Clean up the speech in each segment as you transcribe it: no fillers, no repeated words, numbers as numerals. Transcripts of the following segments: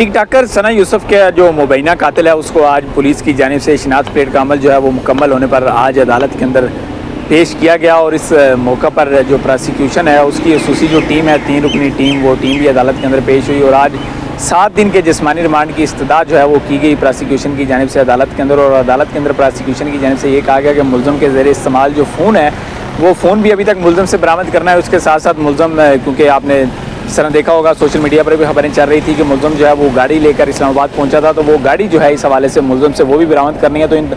टिक टाकर सना यूसुफ के जो मुबैना कातिल है उसको आज पुलिस की जानिब से शिनाख्त परेड का अमल जो है वो मुकम्मल होने पर आज अदालत के अंदर पेश किया गया। और इस मौका पर जो प्रोसिक्यूशन है उसकी खसूसी जो टीम है 3 रुकनी टीम, वो टीम भी अदालत के अंदर पेश हुई और आज 7 दिन के जिस्मानी रिमांड की इस्तदा जो है वो की गई प्रोसिक्यूशन की जानिब से अदालत के अंदर। और अदालत के अंदर प्रोसिक्यूशन की जानिब से ये कहा गया कि मुलज़म के ज़ेरे इस्तेमाल जो फ़ोन है वो फ़ोन भी अभी तक मुलज़म से बरामद करना है। उसके साथ साथ मुलज़म, क्योंकि आपने इस तरह देखा होगा सोशल मीडिया पर भी खबरें चल रही थी कि मुलज़म जो है वो गाड़ी लेकर इस्लामाबाद पहुंचा था, तो वो गाड़ी जो है इस हवाले से मुलज़म से वो भी बरामद करनी है। तो इन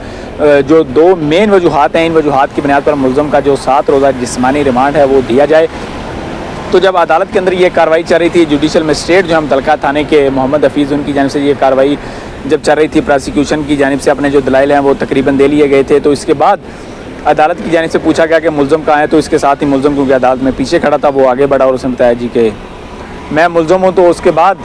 जो 2 मेन वजूहात हैं, इन वजूहात की बुनियाद पर मुलज़म का जो 7 रोज़ा जिस्मानी रिमांड है वो दिया जाए। तो जब अदालत के अंदर ये कार्रवाई चल रही थी, जुडिशल मजिस्ट्रेट जो हम तलका थाने के मोहम्मद हफीज़, उनकी जानिब से ये कार्रवाई जब चल रही थी, प्रोसिक्यूशन की जानिब से अपने जो दलाइल हैं वो तकरीबन दे लिए गए थे। तो इसके बाद अदालत की जानिब से पूछा गया कि मुलज़म कहाँ है, तो इसके साथ ही मुलज़म, क्योंकि अदालत में पीछे खड़ा था, वो आगे बढ़ा और उसने बताया जी कि मैं मुलज़म हूँ। तो उसके बाद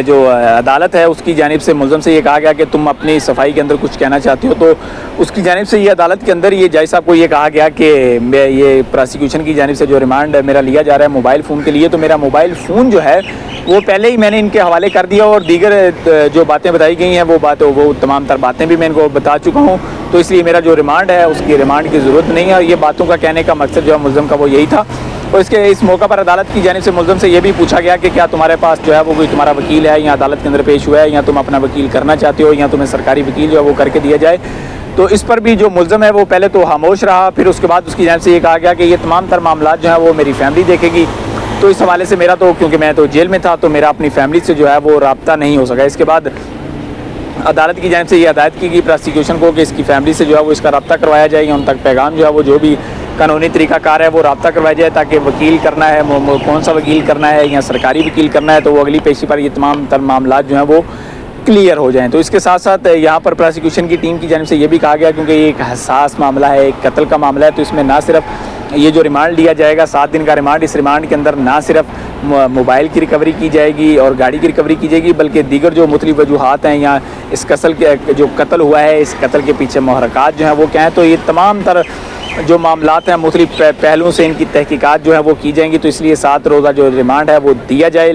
जो अदालत है उसकी जानिब से मुलज़म से ये कहा गया कि तुम अपनी सफाई के अंदर कुछ कहना चाहते हो। तो उसकी जानिब से ये अदालत के अंदर ये जज साहब को ये कहा गया कि मैं ये प्रोसिक्यूशन की जानिब से जो रिमांड मेरा लिया जा रहा है मोबाइल फ़ोन के लिए, तो मेरा मोबाइल फ़ोन जो है वो पहले ही मैंने इनके हवाले कर दिया और दीगर जो बातें बताई गई हैं वो तमाम तर बातें भी मैं इनको बता चुका हूँ। तो इसलिए मेरा जो रिमांड है उसकी रिमांड की ज़रूरत नहीं है। और ये बातों का कहने का मकसद जो है मुलज़म का वो यही था। और इस मौका पर अदालत की जानिब से मुलज़म से ये भी पूछा गया कि क्या तुम्हारे पास जो है वो कोई तुम्हारा वकील है या अदालत के अंदर पेश हुआ है, या तुम अपना वकील करना चाहते हो, या तुम्हें सरकारी वकील जो है वो करके दिया जाए। तो इस पर भी जो मुलज़म है वो पहले तो खामोश रहा, फिर उसके बाद उसकी जानिब से ये कहा गया कि ये तमाम तर मामला जो है वो मेरी फैमिली देखेगी। तो इस हवाले से मेरा तो, क्योंकि मैं तो जेल में था, तो मेरा अपनी फैमिली से जो है वो रब्ता नहीं हो सका। इसके बाद अदालत की जानिब से ये हिदायत की गई प्रोसिक्यूशन को कि इसकी फैमिली से जो है वो इसका रब्ता करवाया जाए, या उन तक पैगाम जो है वो जो भी कानूनी तरीक़ाकार है वो रब्ता करवाया जाए, ताकि वकील करना है, कौन सा वकील करना है या सरकारी वकील करना है, तो वो अगली पेशी पर ये तमाम तर मामला जो हैं वो क्लियर हो जाएं। तो इसके साथ साथ यहाँ पर प्रोसिक्यूशन की टीम की जानिब से ये भी कहा गया, क्योंकि ये एक हसास मामला है, एक कत्ल का मामला है, तो इसमें ना सिर्फ ये जो रिमांड लिया जाएगा 7 दिन का रिमांड, इस रिमांड के अंदर ना सिर्फ मोबाइल की रिकवरी की जाएगी और गाड़ी की रिकवरी की जाएगी, बल्कि दीगर जो मुख्तलिफ वजूहात हैं या इस कत्ल के जो कत्ल हुआ है, इस कत्ल के पीछे मुहर्रकात जो हैं वो क्या हैं, तो ये तमाम तर जो मामलात हैं मुख्तलिफ पहलुओं से इनकी तहकीकात जो है वो की जाएंगी। तो इसलिए 7 रोज़ा जो रिमांड है वो दिया जाए।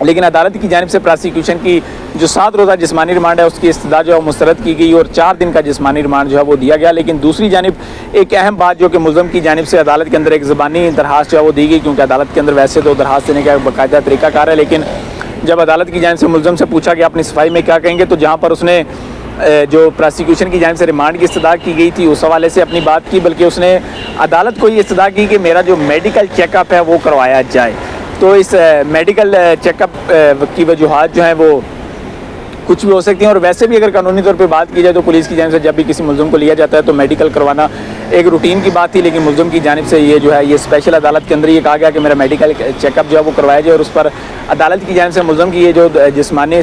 लेकिन अदालत की जानिब से प्रोसिक्यूशन की जो 7 रोज़ा जिस्मानी रिमांड है उसकी इस्तदा जो है मुस्तरद की गई और 4 दिन का जिस्मानी रिमांड जो है वो दिया गया। लेकिन दूसरी जानिब एक अहम बात जो कि मुलज़म की जानिब से अदालत के अंदर एक ज़बानी दरखास्त जो है वो दी गई, क्योंकि अदालत के अंदर वैसे तो दरखास्त देने का बाकायदा तरीक़ाकार है, लेकिन जब अदालत की जानिब से मुलज़म से पूछा गया अपनी सफाई में क्या कहेंगे, तो जहाँ पर उसने जो प्रोसिक्यूशन की जानिब से रिमांड की इस्तदा की गई थी उस हवाले से अपनी बात की, बल्कि उसने अदालत को ये इस्तदा की कि मेरा जो मेडिकल चेकअप है वो करवाया जाए। तो इस मेडिकल चेकअप की वजूहात जो हैं वो कुछ भी हो सकती हैं। और वैसे भी अगर कानूनी तौर पे बात की जाए तो पुलिस की जानिब से जब भी किसी मुलज़म को लिया जाता है तो मेडिकल करवाना एक रूटीन की बात थी, लेकिन मुलज़म की जानिब से ये जो है ये स्पेशल अदालत के अंदर ये कहा गया कि मेरा मेडिकल चेकअप जो है वो करवाया जाए। और उस पर अदालत की जानिब से मुलज़म की ये जो जिस्मानी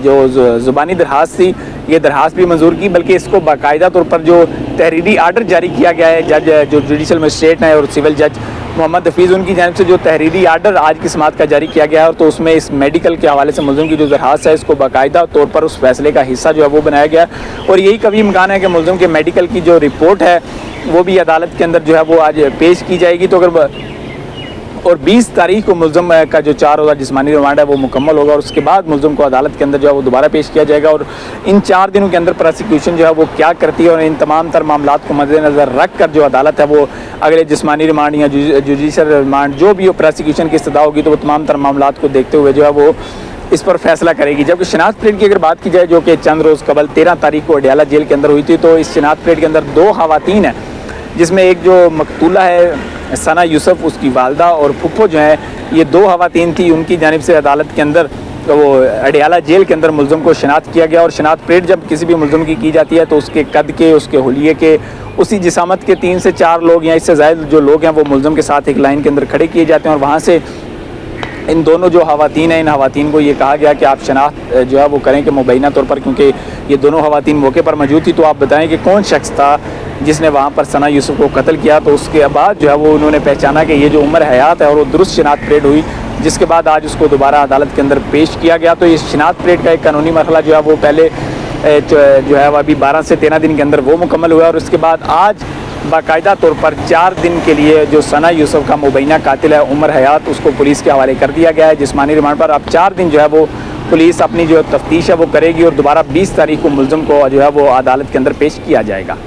जो ज़ुबानी दरखास्त थी ये दरखास्त भी मंजूर की, बल्कि इसको बाकायदा तौर पर जो तहरीरी आर्डर जारी किया गया है जज जो जुडिशल मजिस्ट्रेट हैं और सिविल जज मोहम्मद हफीज़, उनकी जानिब से जो तहरीरी आर्डर आज की समात का जारी किया गया है, और तो उसमें इस मेडिकल के हवाले से मुलज़म की जो दरखास्त है इसको बाकायदा तौर पर उस फैसले का हिस्सा जो है वो बनाया गया। और यही कभी इम्कान है कि मुलज़म के मेडिकल की जो रिपोर्ट है वो भी अदालत के अंदर जो है वो आज पेश की जाएगी। तो अगर और 20 तारीख को मुलज़म का जो 4 रोज़ा जिस्मानी रिमांड है वो मुकम्मल होगा और उसके बाद मुलज़म को अदालत के अंदर जो है वो दोबारा पेश किया जाएगा। और इन 4 दिनों के अंदर प्रोसिक्यूशन जो है वो क्या करती है और इन तमाम तर मामलात को मद्देनज़र रख कर जो अदालत है वो अगले जिस्मानी रिमांड या जुडिशल रिमांड जो भी प्रोसिक्यूशन की इस्तदा होगी तो वो तमाम तर मामलात को देखते हुए जो है वो इस पर फैसला करेगी। जबकि शिनाख्त परेड की अगर बात की जाए जो कि चंद रोज़ कबल 13 तारीख को अडयाला जेल के अंदर हुई थी, तो इस शिनाख्त परेड के अंदर 2 ख़वातीन हैं, जिसमें एक जो मकतूला है सना यूसुफ, उसकी वालदा और फुप्पो जो है ये 2 ख़वातीन थी। उनकी जानिब से अदालत के अंदर तो वो अडयाला जेल के अंदर मुलज़म को शिनाख्त किया गया। और शिनाख्त परेड जब किसी भी मुलज़म की जाती है तो उसके कद के, उसके हुलिये के, उसी जिसामत के 3 से 4 लोग या इससे ज़्यादा जो लोग हैं वो मुलज़म के साथ एक लाइन के अंदर खड़े किए जाते हैं। और वहाँ से इन दोनों जो ख़वातीन हैं, इन ख़वातीन को ये कहा गया कि आप शनाख्त जो है वो करें कि मुबैना तौर पर, क्योंकि ये दोनों ख़वातीन मौके पर मौजूद थी, तो आप बताएं कि कौन शख्स था जिसने वहाँ पर सना यूसुफ को कत्ल किया। तो उसके बाद जो है वो उन्होंने पहचाना कि ये जो उम्र हयात है और वो दुरुस्त शिनाख्त परेड हुई, जिसके बाद आज उसको दोबारा अदालत के अंदर पेश किया गया। तो इस शिनाख्त परेड का एक कानूनी मरहला जो है वो पहले जो है वो अभी 12 से 13 दिन के अंदर वो मुकम्मल हुआ और उसके बाद आज बाकायदा तौर पर 4 दिन के लिए जो सना यूसुफ का मुबैना कातिल है उमर हयात, उसको पुलिस के हवाले कर दिया गया है जिस्मानी रिमांड पर। अब 4 दिन जो है वो पुलिस अपनी जो तफ्तीश है वो करेगी और दोबारा 20 तारीख को मुलज़िम को जो है वो अदालत के अंदर पेश किया जाएगा।